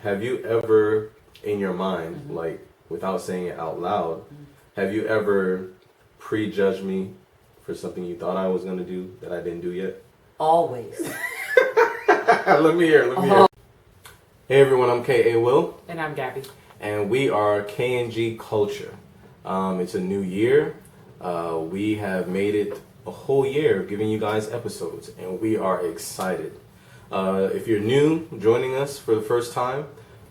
Have you ever, in your mind, like without saying it out loud, have you ever prejudged me for something you thought I was gonna do that I didn't do yet? Always. Let me hear. Hey everyone, I'm K.A. Will. And I'm Gabby. And we are K&G Culture. It's a new year. We have made it a whole year giving you guys episodes, and we are excited. If you're new, joining us for the first time,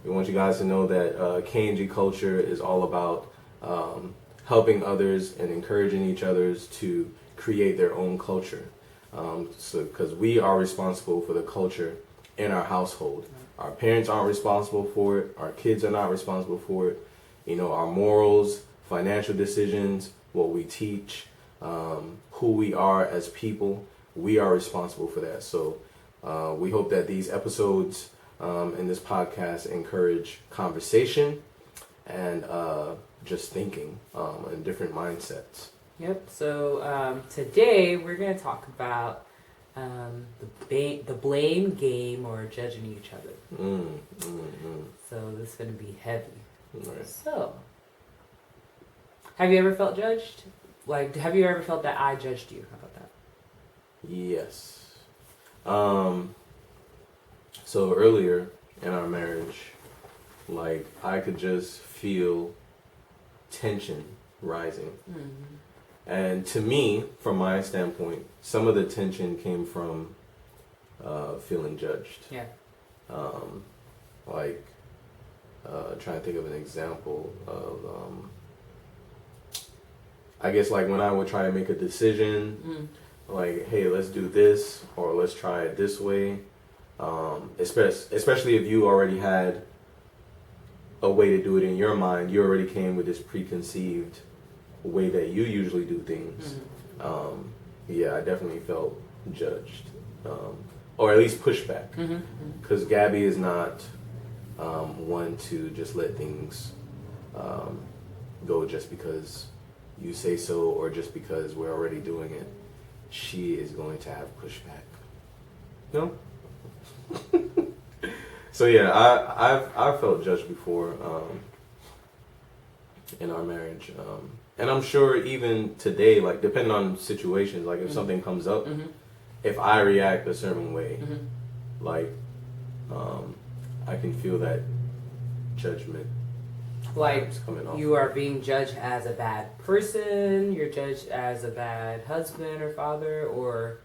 we want you guys to know that K&G Culture is all about helping others and encouraging each others to create their own culture. Because we are responsible for the culture in our household. Our parents aren't responsible for it. Our kids are not responsible for it. You know, our morals, financial decisions, what we teach, who we are as people, we are responsible for that. So we hope that these episodes and this podcast encourage conversation and just thinking and different mindsets. Yep. So today we're going to talk about the blame game or judging each other. So this is going to be heavy. Right. So, have you ever felt judged? Like, have you ever felt that I judged you? How about that? Yes. So earlier in our marriage, like I could just feel tension rising. And to me, from my standpoint, some of the tension came from feeling judged. Yeah. Trying to think of an example of, I guess like when I would try to make a decision, like, hey, let's do this, or let's try it this way. Especially if you already had a way to do it in your mind, you already came with this preconceived way that you usually do things. Yeah, I definitely felt judged, or at least pushback, because Gabby is not one to just let things go just because you say so or just because we're already doing it. She is going to have pushback. No. So yeah, I've felt judged before in our marriage, and I'm sure even today, like depending on situations, like if something comes up, if I react a certain way, like I can feel that judgment. Like coming off. You are being judged as a bad person. You're judged as a bad husband or father, or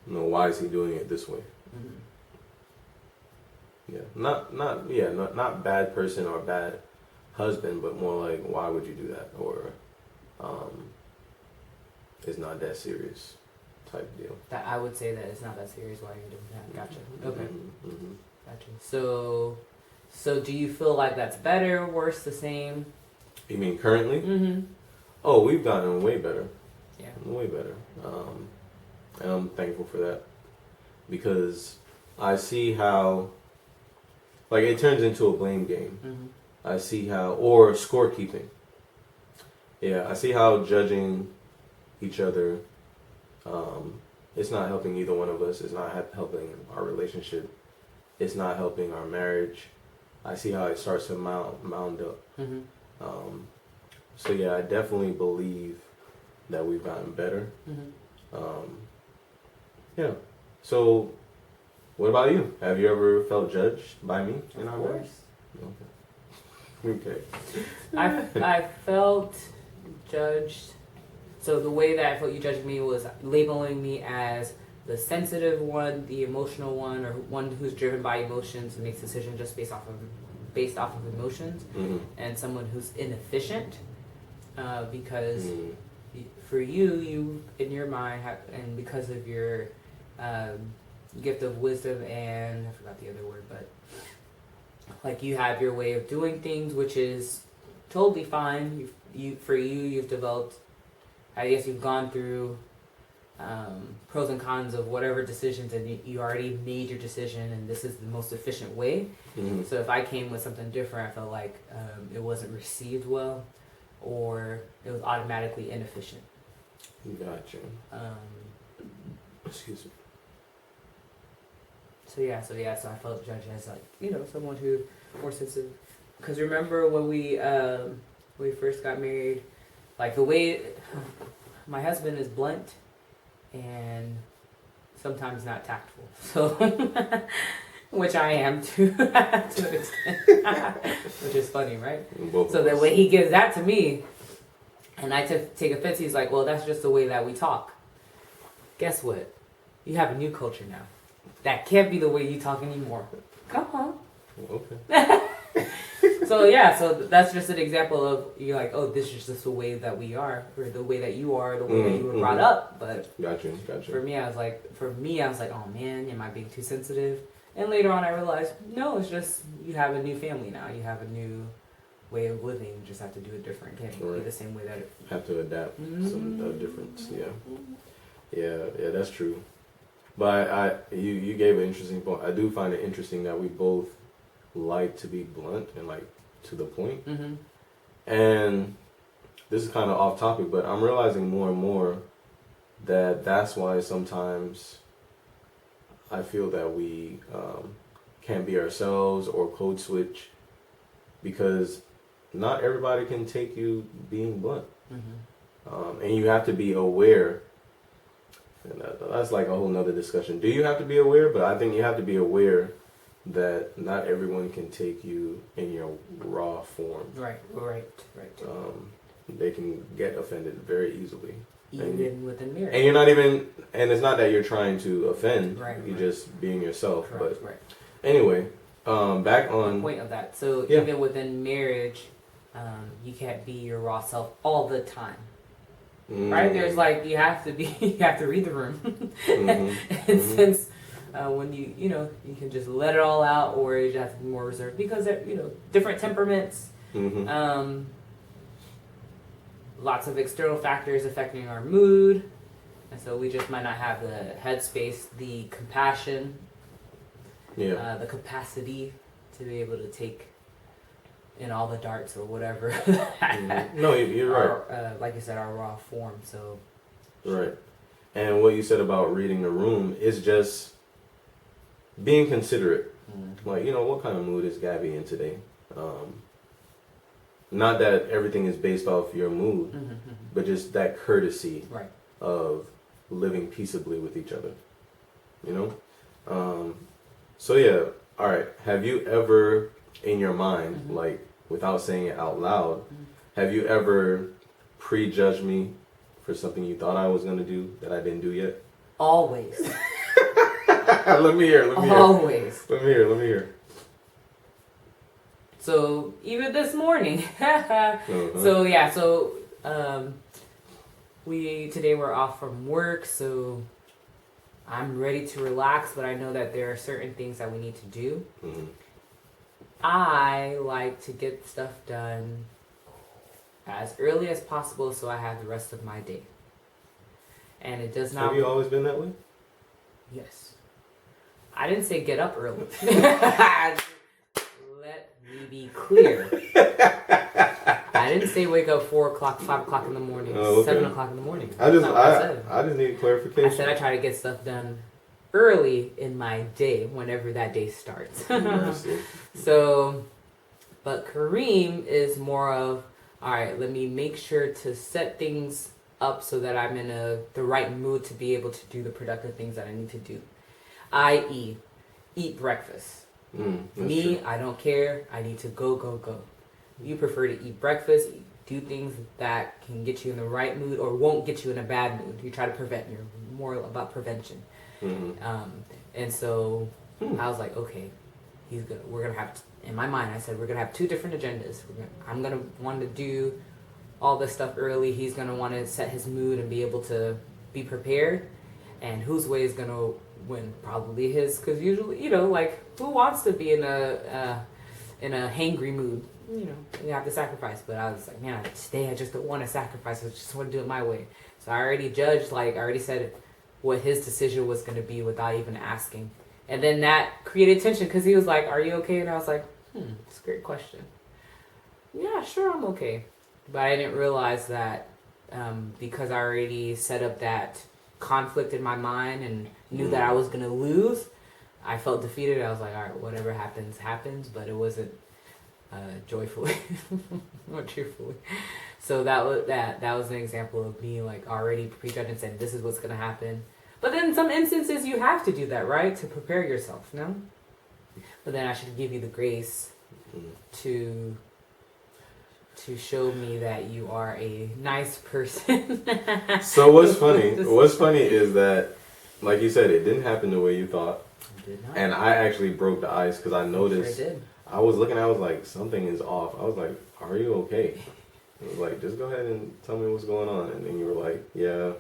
No, why is he doing it this way? Yeah, not bad person or bad husband, but more like why would you do that, or it's not that serious type deal. that I would say that it's not that serious. Why you're doing that? Gotcha. Okay. Mm-hmm. Gotcha. So do you feel like that's better, worse, the same? You mean currently? Mm-hmm. Oh, we've gotten way better. Yeah. Way better. And I'm thankful for that, because I see how, like, it turns into a blame game. I see how, or scorekeeping. Yeah, I see how judging each other, it's not helping either one of us. It's not helping our relationship. It's not helping our marriage. I see how it starts to mound up. So yeah, I definitely believe that we've gotten better. Yeah. So, what about you? Have you ever felt judged by me in our marriage? Okay. I felt judged. So the way that I felt you judged me was labeling me as the sensitive one, the emotional one, or one who's driven by emotions and makes decisions just based off of emotions, and someone who's inefficient, because for you in your mind and because of your gift of wisdom and I forgot the other word, but like you have your way of doing things, which is totally fine. You've developed. I guess you've gone through pros and cons of whatever decisions, and you already made your decision, and this is the most efficient way. So if I came with something different, I felt like it wasn't received well, or it was automatically inefficient. Gotcha. Excuse me. So I felt judged as like, someone who more sensitive. Because remember when we first got married, like the way my husband is blunt and sometimes not tactful. So, which I am to an extent, which is funny, right? So the way he gives that to me, and I take offense, he's like, well, that's just the way that we talk. Guess what? You have a new culture now. That can't be the way you talk anymore. Come on. Okay. So that's just an example of, you're like, oh, this is just the way that we are, or the way that you are, the way that you were brought up. But gotcha. For me, I was like, oh man, am I being too sensitive? And later on, I realized, no, it's just you have a new family now. You have a new way of living. You just have to do it different. Can't be the same way that it. Have to adapt some difference. Yeah, that's true. But you gave an interesting point. I do find it interesting that we both like to be blunt and like to the point. Mm-hmm. And this is kind of off topic, but I'm realizing more and more that that's why sometimes I feel that we can't be ourselves or code switch, because not everybody can take you being blunt. Mm-hmm. And you have to be aware. And that's like a whole nother discussion. Do you have to be aware? But I think you have to be aware that not everyone can take you in your raw form. Right. They can get offended very easily. Even within marriage. And you're not even, and it's not that you're trying to offend. You're just being yourself. Correct. Anyway, back on the point of that. So even within marriage, you can't be your raw self all the time. Right? There's like, you have to read the room. And since when you can just let it all out, or you just have to be more reserved, because they're, different temperaments, lots of external factors affecting our mood, and so we just might not have the headspace, the compassion, the capacity to be able to take in all the darts or whatever. No, you're right. Like you said, our raw form. So right. And what you said about reading the room is just being considerate. Like, what kind of mood is Gabby in today? Not that everything is based off your mood, but just that courtesy of living peaceably with each other. So yeah, all right. Have you ever, in your mind, like without saying it out loud, have you ever prejudged me for something you thought I was gonna do that I didn't do yet? Always. Let me hear. Always. Let me hear. So even this morning, today we're off from work, so I'm ready to relax, but I know that there are certain things that we need to do. I like to get stuff done as early as possible so I have the rest of my day. And it does not... Have you always been that way? Yes. I didn't say get up early. Let me be clear. I didn't say wake up 4 o'clock, 5 o'clock in the morning, 7 o'clock in the morning. I just need clarification. I said I try to get stuff done early in my day, whenever that day starts. So, but Kareem is more of, all right, let me make sure to set things up so that I'm in the right mood to be able to do the productive things that I need to do. I.e., eat breakfast. Me, true. I don't care. I need to go. You prefer to eat breakfast, do things that can get you in the right mood or won't get you in a bad mood. You try to prevent. You're more about prevention. And so I was like, okay, we're gonna have, in my mind, I said, we're gonna have two different agendas. I'm gonna want to do all this stuff early. He's gonna want to set his mood and be able to be prepared. And whose way is gonna win? Probably his, because usually, like, who wants to be in a hangry mood? You have to sacrifice. But I was like, man, today I just don't want to sacrifice. I just want to do it my way. So I already judged, I already said what his decision was going to be without even asking. And then that created tension because he was like, are you okay? And I was like, it's a great question. Yeah, sure, I'm okay. But I didn't realize that because I already set up that conflict in my mind and knew that I was going to lose, I felt defeated. I was like, all right, whatever happens, happens. But it wasn't joyfully or cheerfully. So that was an example of me like already prejudging, saying this is what's gonna happen. But then in some instances you have to do that, right, to prepare yourself. No. But then I should give you the grace to show me that you are a nice person. So what's funny? What's funny is that, like you said, it didn't happen the way you thought. It did not. And I actually broke the ice because I noticed. Sure did. I was looking. I was like, something is off. I was like, are you okay? I was like, just go ahead and tell me what's going on. And then you were like, yeah,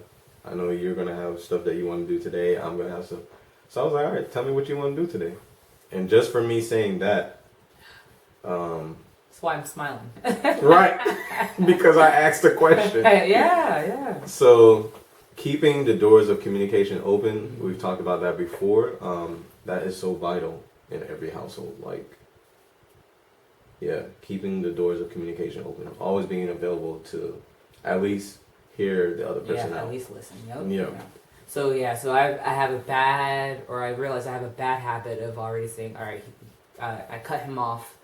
I know you're gonna have stuff that you want to do today. I'm gonna have stuff. So I was like, all right, tell me what you want to do today. And just for me saying that, that's why I'm smiling. right, because I asked a question. Yeah. So, keeping the doors of communication open, we've talked about that before. That is so vital in every household. Like, yeah, keeping the doors of communication open, always being available to at least hear the other person out. At least listen. Yep. Yeah. So I have a bad, or I realize I have a bad habit of already saying, all right, I cut him off,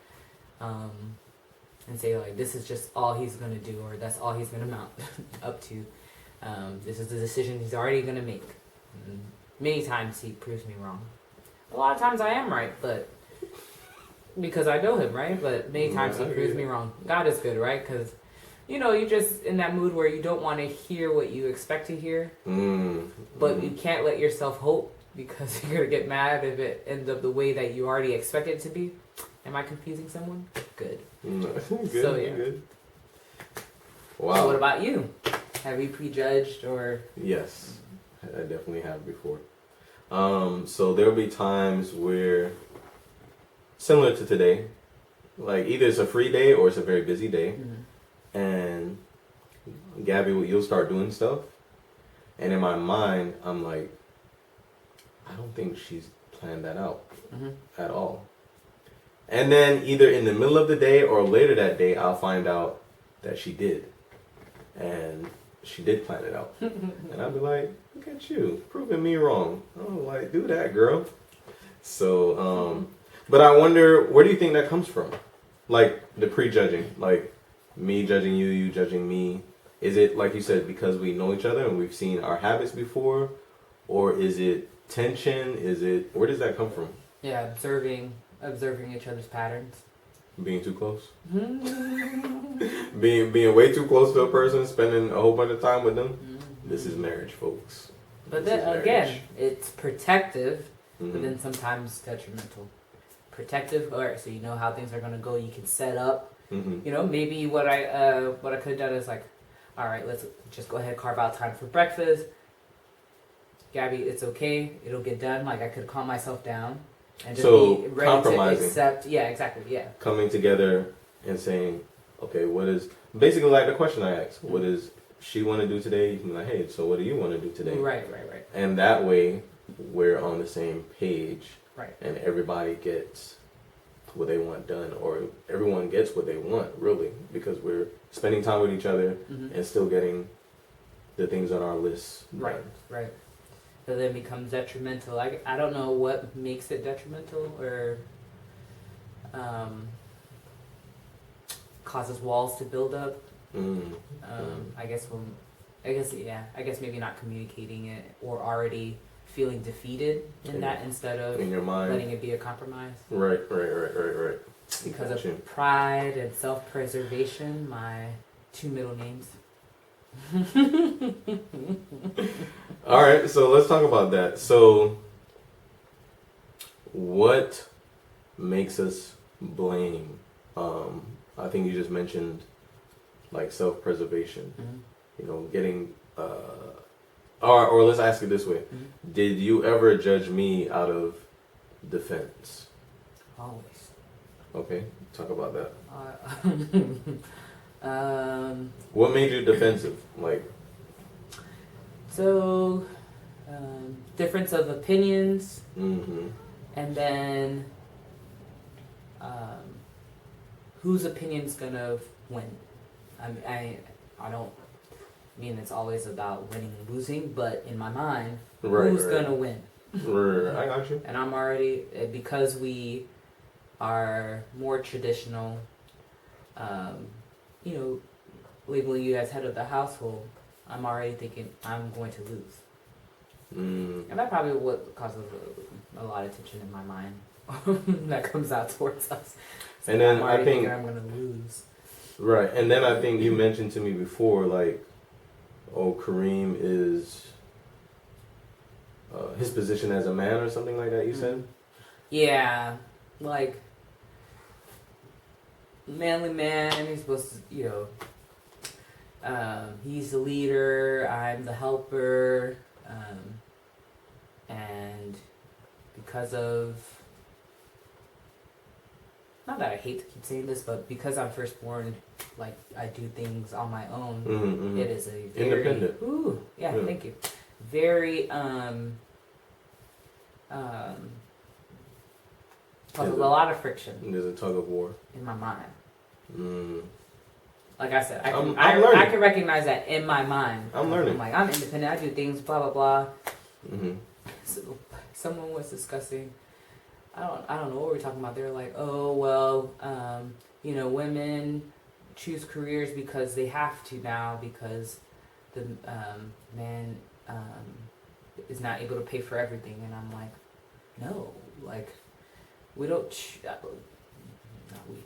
and say like, this is just all he's gonna do, or that's all he's gonna mount up to. This is the decision he's already gonna make. And many times he proves me wrong. A lot of times I am right, but because I know him, right? But many times he proves me wrong. God is good, right? Because you're just in that mood where you don't want to hear what you expect to hear, but you can't let yourself hope because you're gonna get mad if it ends up the way that you already expect it to be. Am I confusing someone? Good. Good. So yeah. Good. Wow. So what about you? Have you prejudged or? Yes, I definitely have before. So there'll be times where, similar to today, like either it's a free day or it's a very busy day, and Gabby, you'll start doing stuff, and in my mind, I'm like, I don't think she's planned that out at all. And then either in the middle of the day or later that day, I'll find out that she did, and she did plan it out, and I'll be like, look at you, proving me wrong. Oh, like, do that, girl. So, but I wonder, where do you think that comes from? Like, the prejudging, like, me judging you, you judging me. Is it, like you said, because we know each other and we've seen our habits before? Or is it tension? Where does that come from? Yeah, observing each other's patterns. Being too close? being way too close to a person, spending a whole bunch of time with them? This is marriage, folks. But then again, it's protective, but then sometimes detrimental. Protective, alright, so you know how things are gonna go, you can set up. Maybe what I could have done is like, alright, let's just go ahead and carve out time for breakfast. Gabby, it's okay, it'll get done. Like I could calm myself down and just be ready to accept. Yeah, exactly. Yeah. Coming together and saying, okay, what is basically like the question I asked? What does she want to do today? You can be like, hey, so what do you want to do today? Right. And that way, we're on the same page. Right. And everybody gets what they want done, or everyone gets what they want, really, because we're spending time with each other and still getting the things on our list. Right. So then it becomes detrimental. I don't know what makes it detrimental or causes walls to build up. I guess maybe not communicating it or already feeling defeated in that instead of in your mind letting it be a compromise. Right. Because of pride and self-preservation, my two middle names. All right, so let's talk about that. So, what makes us blame? I think you just mentioned like self-preservation. Getting or let's ask it this way: did you ever judge me out of defense? Always. Okay, talk about that. What made you defensive? Difference of opinions, and then whose opinion's gonna win? I don't mean it's always about winning and losing, but in my mind, who's gonna win? I got you. And I'm already, because we are more traditional, you know, labeling you as head of the household, I'm already thinking I'm going to lose. And that probably what causes a lot of tension in my mind that comes out towards us. So and then I'm I think I'm going to lose. Right, and then I think you mentioned to me before, like, oh, Kareem is his position as a man or something like that. You said. Yeah, like manly man. He's supposed to, you know, he's the leader. I'm the helper, and because of, not that I hate to keep saying this, but because I'm firstborn, like I do things on my own. It is a very independent. Ooh, yeah, thank you. Very causes a lot of friction. There's a tug of war in my mind. Mm. Like I said, I can recognize that in my mind. I'm learning. I'm like, I'm independent. I do things. Blah blah blah. Mm-hmm. So, someone was discussing. I don't know what we're talking about. They're like, oh well, you know, women choose careers because they have to now because the man is not able to pay for everything, and I'm like, no, like we don't. Not we.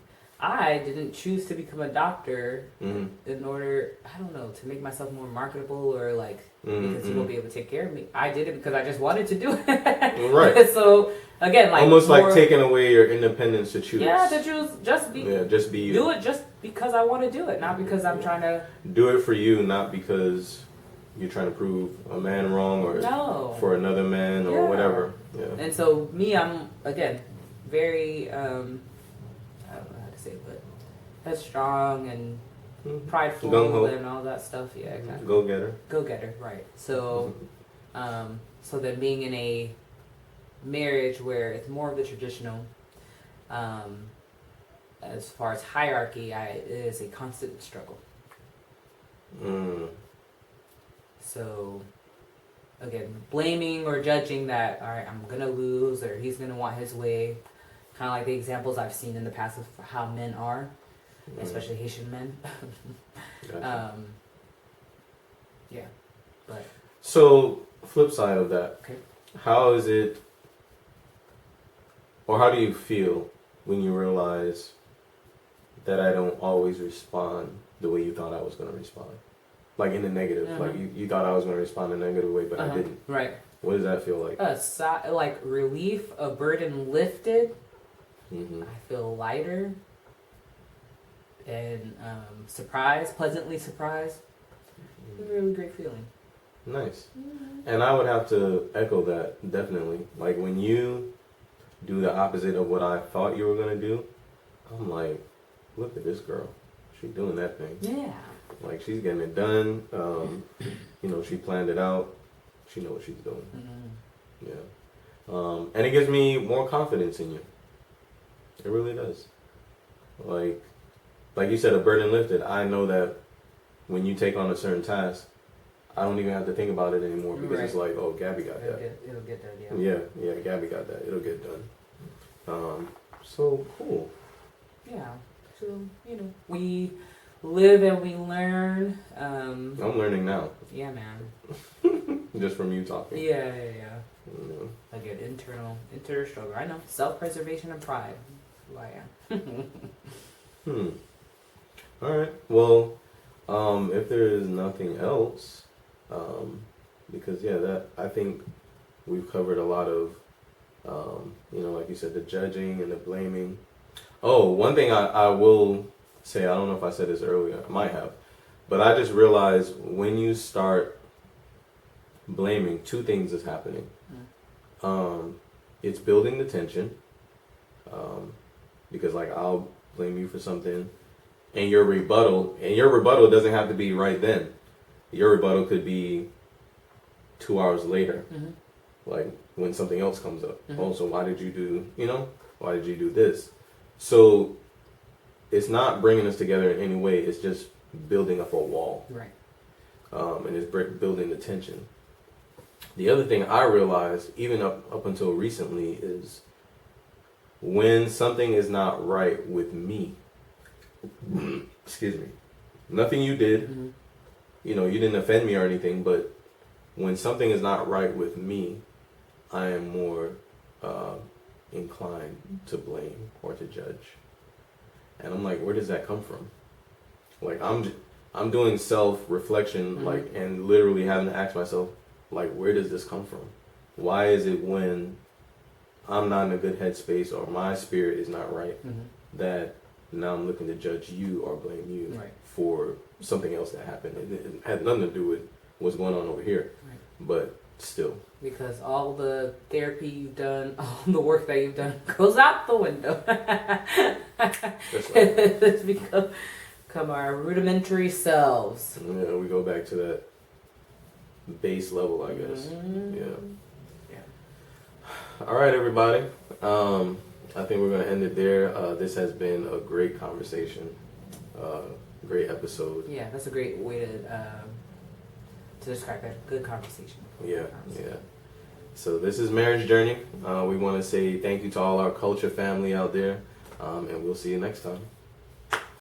I didn't choose to become a doctor in order, I don't know, to make myself more marketable or like because he won't be able to take care of me. I did it because I just wanted to do it. Right. So again, like almost like taking away your independence to choose. Yeah, to choose. Just be you. Do it just because I want to do it, not because I'm trying to do it for you, not because you're trying to prove a man wrong or for another man or whatever. Yeah. And so me, I'm again very I don't know how to say it, but headstrong and prideful Gung-ho. and all that stuff. Yeah, exactly. Go getter, right? So, so then being in a marriage where it's more of the traditional, as far as hierarchy, it is a constant struggle. So, again, blaming or judging that, all right, I'm gonna lose or he's gonna want his way. Kind of like the examples I've seen in the past of how men are, especially Haitian men. Gotcha. Yeah, but so flip side of that, okay. How is it, or how do you feel when you realize that I don't always respond the way you thought I was going to respond? Like in the negative, like you thought I was going to respond in a negative way, but I didn't. Right. What does that feel like? Like relief, a burden lifted. Mm-hmm. I feel lighter and surprised, pleasantly surprised. It's a really great feeling. Nice. And I would have to echo that, definitely. Like when you do the opposite of what I thought you were going to do, I'm like, look at this girl. She's doing that thing. Yeah. Like she's getting it done. You know, she planned it out. She knows what she's doing. Yeah. And it gives me more confidence in you. It really does. Like you said, a burden lifted. I know that when you take on a certain task, I don't even have to think about it anymore because it's like, oh, Gabby got that. It'll get done, yeah. Yeah, Gabby got that. It'll get done. So cool. Yeah. So, you know, we live and we learn. I'm learning now. Yeah, man. Just from you talking. Yeah. Again, internal struggle. I know. Self-preservation and pride. Who I am. All right. Well, if there is nothing else, because I think we've covered a lot of, you know, like you said, the judging and the blaming. Oh, one thing I will say, I don't know if I said this earlier, I might have, but I just realized when you start blaming, two things is happening. It's building the tension, because like I'll blame you for something, and your rebuttal doesn't have to be right then. Your rebuttal could be 2 hours later, like when something else comes up. Oh, so why did you do this? So it's not bringing us together in any way. It's just building up a wall. Right. And it's building the tension. The other thing I realized, even up until recently, is when something is not right with me, excuse me, nothing you did, Mm-hmm. you know, you didn't offend me or anything, but when something is not right with me, I am more inclined to blame or to judge. And I'm like, where does that come from? Like, I'm doing self-reflection, Mm-hmm. like, and literally having to ask myself, like, where does this come from? Why is it when I'm not in a good headspace or my spirit is not right, Mm-hmm. that now I'm looking to judge you or blame you Right. for something else that happened? It had nothing to do with what's going on over here, Right. but still. Because all the therapy you've done, all the work that you've done goes out the window. That's right. It's become our rudimentary selves. Yeah, we go back to that base level, I guess. Mm-hmm. Yeah. All right, everybody. I think we're going to end it there. This has been a great conversation, great episode. Yeah, that's a great way to describe it. Good conversation. Yeah, yeah. So this is Marriage Journey. We want to say thank you to all our culture family out there, and we'll see you next time.